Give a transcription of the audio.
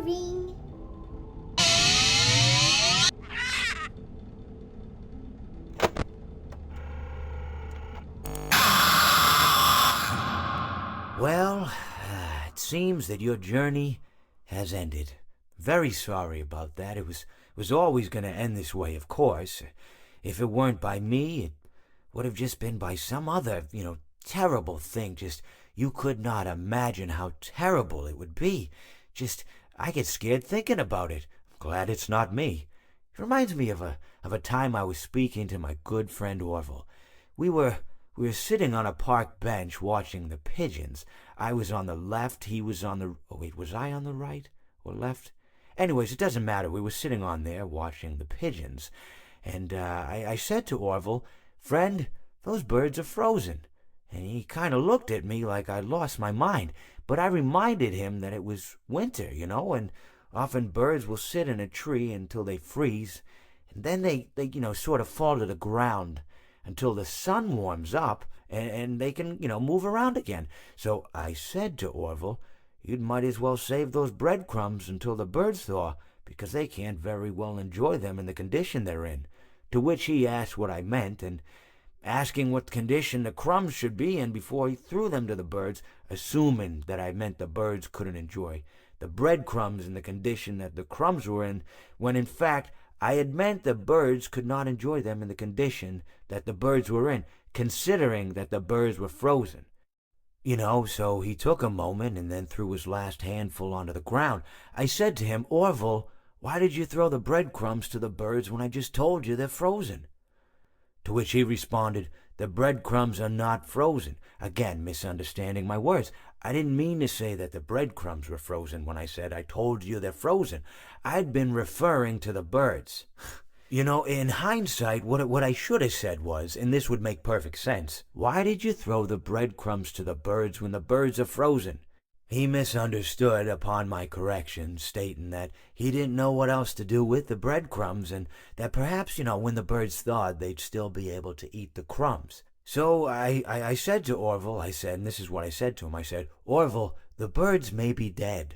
moving. Well, it seems that your journey has ended. Very sorry about that. It was always going to end this way, of course. If it weren't by me, it would have just been by some other, terrible thing. Just, you could not imagine how terrible it would be. Just, I get scared thinking about it. I'm glad it's not me. It reminds me of a time I was speaking to my good friend Orville. We were we were sitting on a park bench watching the pigeons. I was on the left, he was on the... Oh, wait, was I on the right or left? Anyways, it doesn't matter. We were sitting on there watching the pigeons. And I said to Orville, "Friend, those birds are frozen." And he kind of looked at me like I'd lost my mind. But I reminded him that it was winter, and often birds will sit in a tree until they freeze. And then they sort of fall to the ground until the sun warms up and they can, move around again. So I said to Orville, "You might as well save those breadcrumbs until the birds thaw, because they can't very well enjoy them in the condition they're in." To which he asked what I meant, and asking what condition the crumbs should be in before he threw them to the birds, assuming that I meant the birds couldn't enjoy the breadcrumbs in the condition that the crumbs were in, when in fact I had meant the birds could not enjoy them in the condition that the birds were in, considering that the birds were frozen. So he took a moment and then threw his last handful onto the ground. I said to him, "Orville, why did you throw the breadcrumbs to the birds when I just told you they're frozen?" To which he responded, "The breadcrumbs are not frozen." Again, misunderstanding my words. I didn't mean to say that the breadcrumbs were frozen when I said I told you they're frozen. I'd been referring to the birds. In hindsight, what I should have said was, and this would make perfect sense, "Why did you throw the breadcrumbs to the birds when the birds are frozen?" He misunderstood upon my correction, stating that he didn't know what else to do with the breadcrumbs, and that perhaps, when the birds thawed, they'd still be able to eat the crumbs. So I said to Orville, and this is what I said to him, I said, "Orville, the birds may be dead,